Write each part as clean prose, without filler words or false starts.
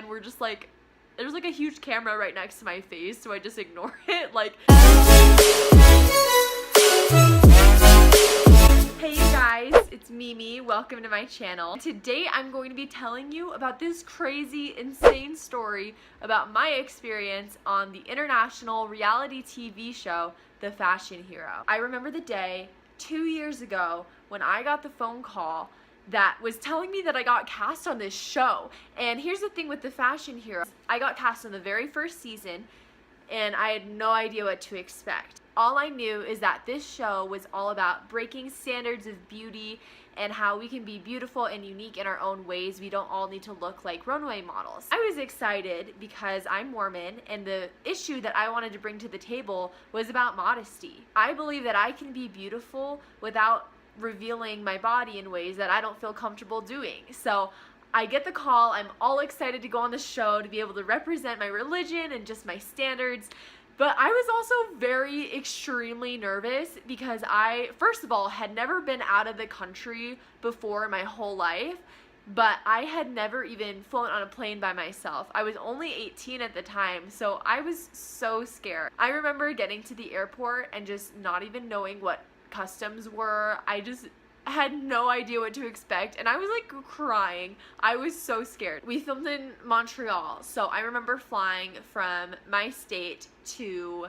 and we're just like, there's like a huge camera right next to my face, so I just ignore it. Like, hey guys, it's Mimi. Welcome to my channel. Today I'm going to be telling you about this crazy, insane story about my experience on the international reality TV show, The Fashion Hero. I remember the day 2 years ago when I got the phone call that was telling me that I got cast on this show. And here's the thing with The Fashion Hero. I got cast on the very first season and I had no idea what to expect. All I knew is that this show was all about breaking standards of beauty and how we can be beautiful and unique in our own ways. We don't all need to look like runway models. I was excited because I'm Mormon, and the issue that I wanted to bring to the table was about modesty. I believe that I can be beautiful without revealing my body in ways that I don't feel comfortable doing. So I get the call, I'm all excited to go on the show, to be able to represent my religion and just my standards. But I was also very extremely nervous because I, first of all, had never been out of the country before in my whole life, but I had never even flown on a plane by myself. I was only 18 at the time, so I was so scared. I remember getting to the airport and just not even knowing what customs were. I just had no idea what to expect, and I was like crying. I was so scared. We filmed in Montreal, so I remember flying from my state to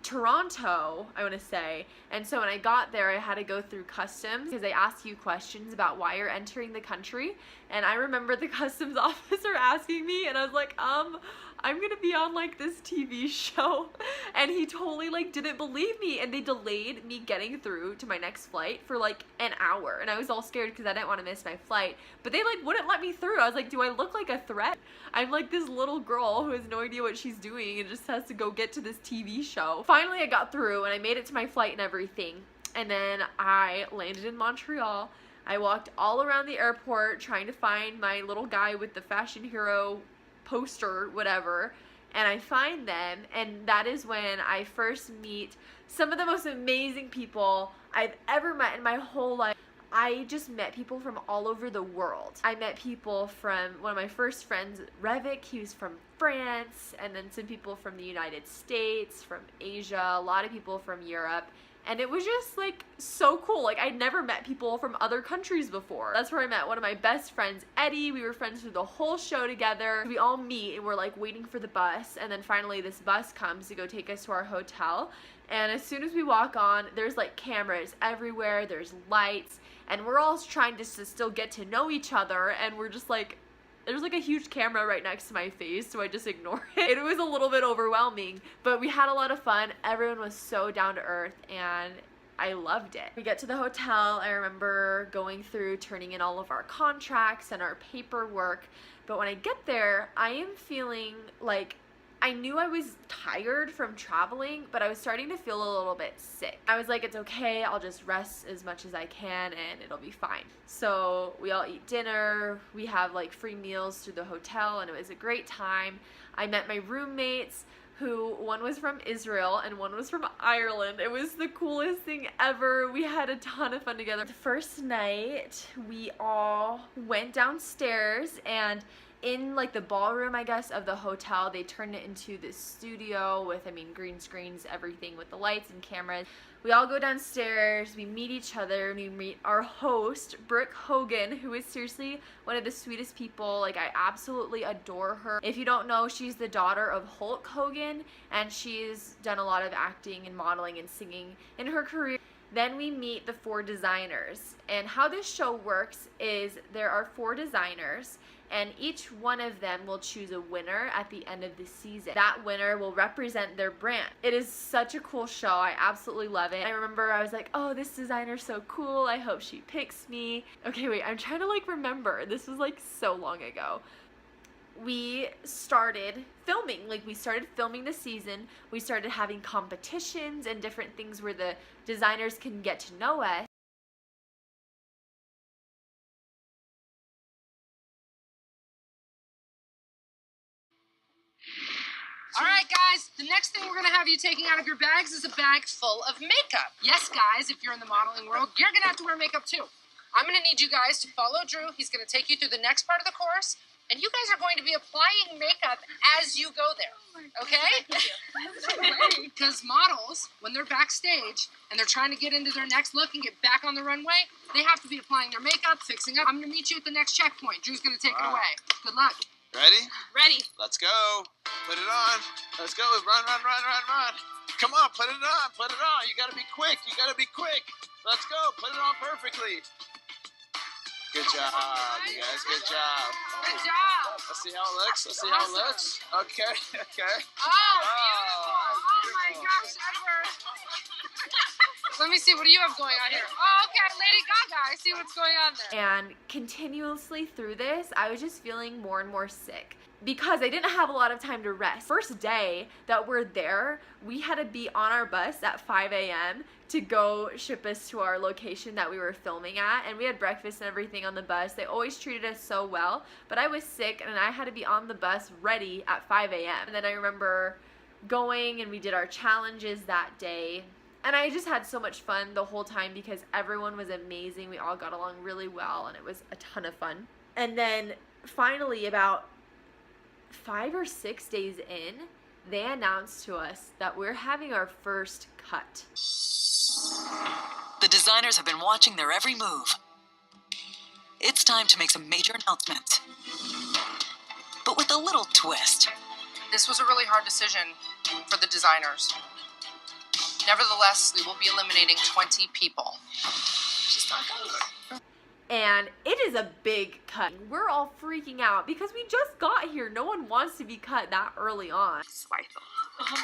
Toronto, I want to say. And so when I got there, I had to go through customs because they ask you questions about why you're entering the country. And I remember the customs officer asking me, and I was like, I'm gonna be on like this TV show. And he totally like didn't believe me, and they delayed me getting through to my next flight for like an hour. And I was all scared because I didn't want to miss my flight, but they like wouldn't let me through. I was like, do I look like a threat? I'm like this little girl who has no idea what she's doing and just has to go get to this TV show. Finally I got through and I made it to my flight and everything, and then I landed in Montreal. I walked all around the airport trying to find my little guy with the Fashion Hero poster, whatever, and I find them, and that is when I first meet some of the most amazing people I've ever met in my whole life. I just met people from all over the world. I met people from, one of my first friends, Revik, he was from France, and then some people from the United States, from Asia, a lot of people from Europe. And it was just like so cool. Like I'd never met people from other countries before. That's where I met one of my best friends, Eddie. We were friends through the whole show together. We all meet and we're like waiting for the bus. And then finally this bus comes to go take us to our hotel. And as soon as we walk on, there's like cameras everywhere. There's lights. And we're all trying to still get to know each other. And we're just like, there's like a huge camera right next to my face, so I just ignore it. It was a little bit overwhelming, but we had a lot of fun. Everyone was so down to earth, and I loved it. We get to the hotel. I remember going through, turning in all of our contracts and our paperwork, but when I get there, I am feeling like, I knew I was tired from traveling, but I was starting to feel a little bit sick. I was like, it's okay, I'll just rest as much as I can and it'll be fine. So we all eat dinner, we have like free meals through the hotel, and it was a great time. I met my roommates, who one was from Israel and one was from Ireland. It was the coolest thing ever. We had a ton of fun together. The first night, we all went downstairs, and in like the ballroom, I guess, of the hotel, they turned it into this studio with, I mean, green screens, everything with the lights and cameras. We all go downstairs, we meet each other, and we meet our host, Brooke Hogan, who is seriously one of the sweetest people. Like, I absolutely adore her. If you don't know, she's the daughter of Hulk Hogan, and she's done a lot of acting and modeling and singing in her career. Then we meet the 4 designers, and how this show works is there are 4 designers, and each one of them will choose a winner at the end of the season. That winner will represent their brand. It is such a cool show. I absolutely love it. I remember I was like, oh, this designer's so cool. I hope she picks me. Okay, wait, I'm trying to like remember. This was like so long ago. We started filming. Like, we started filming the season. We started having competitions and different things where the designers can get to know us. Alright guys, the next thing we're going to have you taking out of your bags is a bag full of makeup. Yes guys, if you're in the modeling world, you're going to have to wear makeup too. I'm going to need you guys to follow Drew. He's going to take you through the next part of the course. and you guys are going to be applying makeup as you go there, okay? Because models, when they're backstage and they're trying to get into their next look and get back on the runway, they have to be applying their makeup, fixing up. I'm going to meet you at the next checkpoint. Drew's going to take it away. Good luck. Ready? Ready. Let's go. Put it on. Let's go. Run, run, run, run, run. Come on, put it on. Put it on. You got to be quick. You got to be quick. Let's go. Put it on perfectly. Good job, you guys. Good job. Good job. Let's see how it looks. Let's see how it looks. Okay, okay. Oh, beautiful. Oh my gosh, Edward. Let me see, what do you have going on here? Oh, okay, Lady Gaga. I see what's going on there. And continuously through this, I was just feeling more and more sick because I didn't have a lot of time to rest. First day that we're there, we had to be on our bus at 5 a.m. to go ship us to our location that we were filming at, and we had breakfast and everything on the bus. They always treated us so well, but I was sick and I had to be on the bus ready at 5 a.m. And then I remember going and we did our challenges that day. And I just had so much fun the whole time because everyone was amazing. We all got along really well and it was a ton of fun. And then finally, about 5 or 6 days in, they announced to us that we're having our first cut. The designers have been watching their every move. It's time to make some major announcements, but with a little twist. This was a really hard decision for the designers. Nevertheless, we will be eliminating 20 people. Just not good. And it is a big cut. We're all freaking out because we just got here. No one wants to be cut that early on. So I thought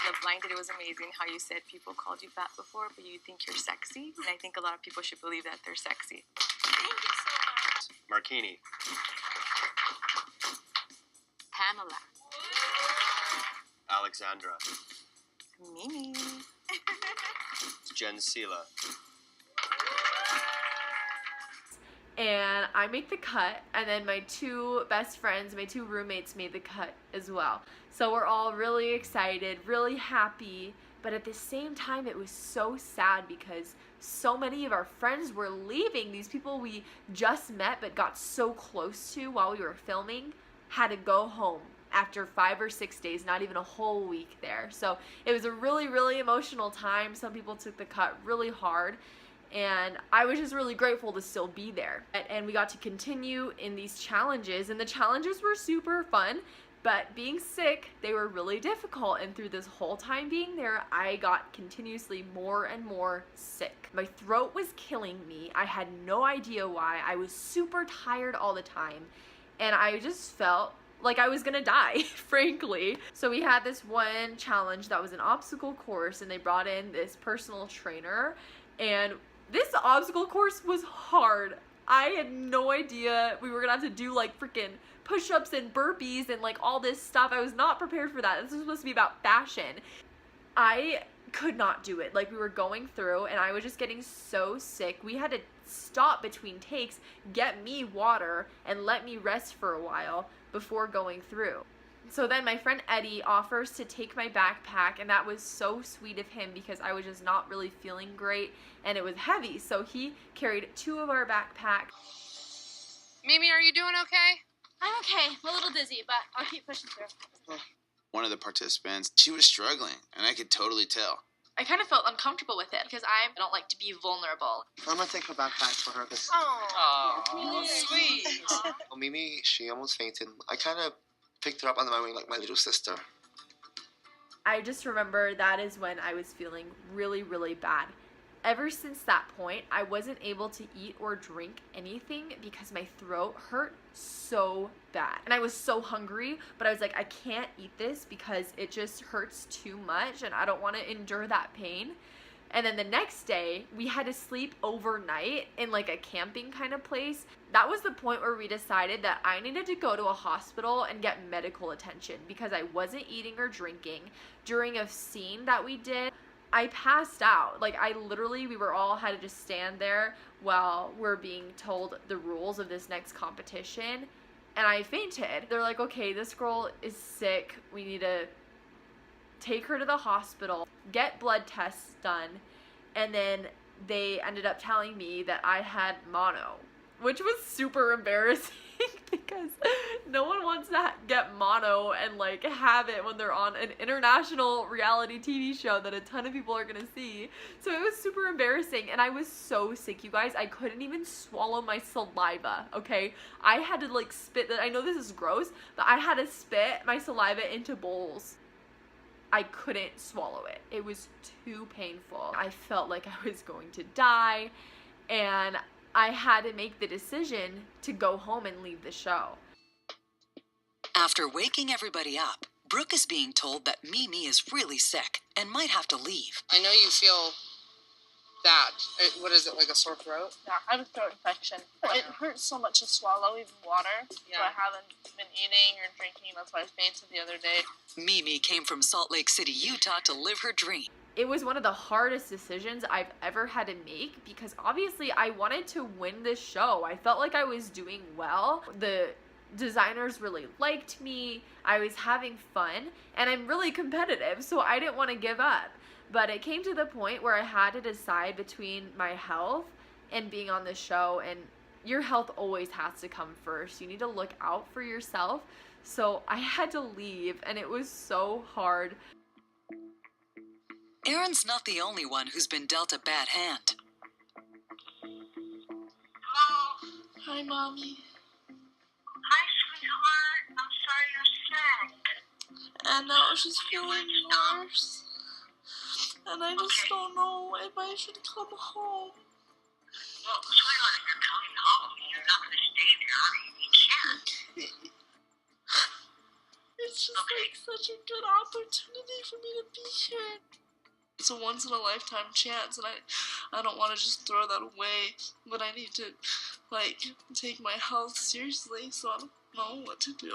the blanket, it was amazing how you said people called you fat before, but you think you're sexy. And I think a lot of people should believe that they're sexy. Thank you so much. Marquini. Pamela. Alexandra. Mimi. Jen Sela. And I make the cut, and then my two best friends, my two roommates made the cut as well. So we're all really excited, really happy, but at the same time it was so sad because so many of our friends were leaving. These people we just met but got so close to while we were filming had to go home after 5 or 6 days, not even a whole week there. So it was a really, really emotional time. Some people took the cut really hard. And I was just really grateful to still be there. And we got to continue in these challenges, and the challenges were super fun, but being sick, they were really difficult. And through this whole time being there, I got continuously more and more sick. My throat was killing me. I had no idea why. I was super tired all the time, and I just felt like I was gonna die, frankly. So we had this one challenge that was an obstacle course, and they brought in this personal trainer, and this obstacle course was hard. I had no idea we were gonna have to do like freaking push-ups and burpees and like all this stuff. I was not prepared for that. This was supposed to be about fashion. I could not do it. Like, we were going through and I was just getting so sick. We had to stop between takes, get me water, and let me rest for a while before going through. So then my friend Eddie offers to take my backpack, and that was so sweet of him because I was just not really feeling great and it was heavy. So he carried 2 of our backpacks. Mimi, are you doing okay? I'm okay. I'm a little dizzy, but I'll keep pushing through. One of the participants, she was struggling, and I could totally tell. I kind of felt uncomfortable with it because I don't like to be vulnerable. I'm gonna take her backpack for her. Oh, sweet. Well, Mimi, she almost fainted. I kind of picked her up under my wing like my little sister. I just remember that is when I was feeling really, really bad. Ever since that point, I wasn't able to eat or drink anything because my throat hurt so bad. And I was so hungry, but I was like, I can't eat this because it just hurts too much and I don't want to endure that pain. And then the next day, we had to sleep overnight in like a camping kind of place. That was the point where we decided that I needed to go to a hospital and get medical attention because I wasn't eating or drinking. During a scene that we did, I passed out. Like, we were all had to just stand there while we're being told the rules of this next competition, and I fainted. They're like, okay, this girl is sick. We need to take her to the hospital, get blood tests done, and then they ended up telling me that I had mono, which was super embarrassing because no one wants to get mono and like have it when they're on an international reality TV show that a ton of people are gonna see. So it was super embarrassing, and I was so sick, you guys. I couldn't even swallow my saliva, okay? I had to like spit that. I know this is gross, but I had to spit my saliva into bowls. I couldn't swallow it. It was too painful. I felt like I was going to die, and I had to make the decision to go home and leave the show. After waking everybody up, Brooke is being told that Mimi is really sick and might have to leave. I know you feel bad. What is it, like a sore throat? Yeah, I have a throat infection. It hurts so much to swallow, even water. Yeah. So I haven't been eating or drinking. That's why I fainted the other day. Mimi came from Salt Lake City, Utah to live her dream. It was one of the hardest decisions I've ever had to make because obviously I wanted to win this show. I felt like I was doing well. The designers really liked me. I was having fun, and I'm really competitive, so I didn't want to give up. But it came to the point where I had to decide between my health and being on the show, and your health always has to come first. You need to look out for yourself. So I had to leave, and it was so hard. Erin's not the only one who's been dealt a bad hand. Hello? Hi, Mommy. Hi, sweetheart. I'm sorry you're sick. And now she's feeling worse. And I just don't know if I should come home. Well, sweetheart, if you're coming home, you're not going to stay there. You can't. It's just like such a good opportunity for me to be here. It's a once-in-a-lifetime chance, and I don't want to just throw that away, but I need to, like, take my health seriously, so I don't know what to do.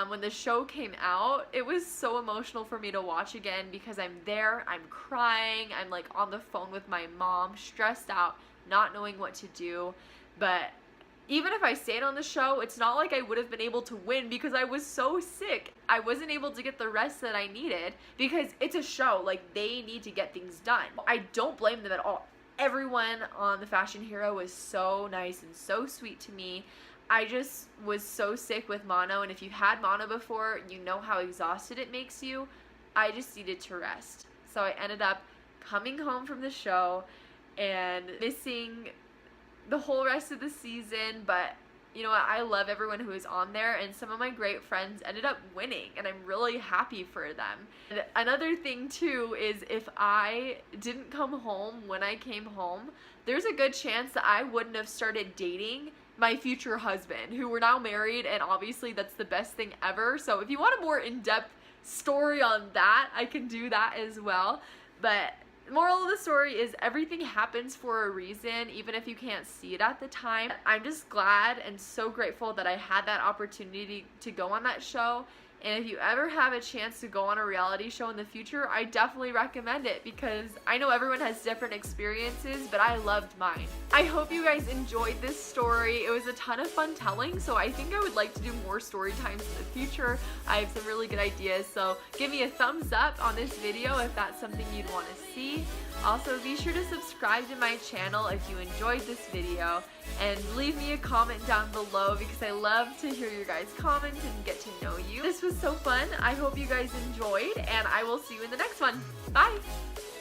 When the show came out, it was so emotional for me to watch again because I'm there, I'm crying, I'm like on the phone with my mom, stressed out, not knowing what to do. But even if I stayed on the show, it's not like I would have been able to win because I was so sick. I wasn't able to get the rest that I needed because it's a show, like they need to get things done. I don't blame them at all. Everyone on The Fashion Hero was so nice and so sweet to me. I just was so sick with mono, and if you've had mono before, you know how exhausted it makes you. I just needed to rest. So I ended up coming home from the show and missing the whole rest of the season, but you know what, I love everyone who is on there, and some of my great friends ended up winning, and I'm really happy for them. And another thing too is if I didn't come home when I came home, there's a good chance that I wouldn't have started dating my future husband, who we're now married, and obviously that's the best thing ever. So if you want a more in-depth story on that, I can do that as well. But moral of the story is everything happens for a reason, even if you can't see it at the time. I'm just glad and so grateful that I had that opportunity to go on that show. And if you ever have a chance to go on a reality show in the future, I definitely recommend it because I know everyone has different experiences, but I loved mine. I hope you guys enjoyed this story. It was a ton of fun telling, so I think I would like to do more story times in the future. I have some really good ideas, so give me a thumbs up on this video if that's something you'd want to see. Also, be sure to subscribe to my channel if you enjoyed this video, and leave me a comment down below because I love to hear your guys' comments and get to know you. This was so fun. I hope you guys enjoyed, and I will see you in the next one. Bye!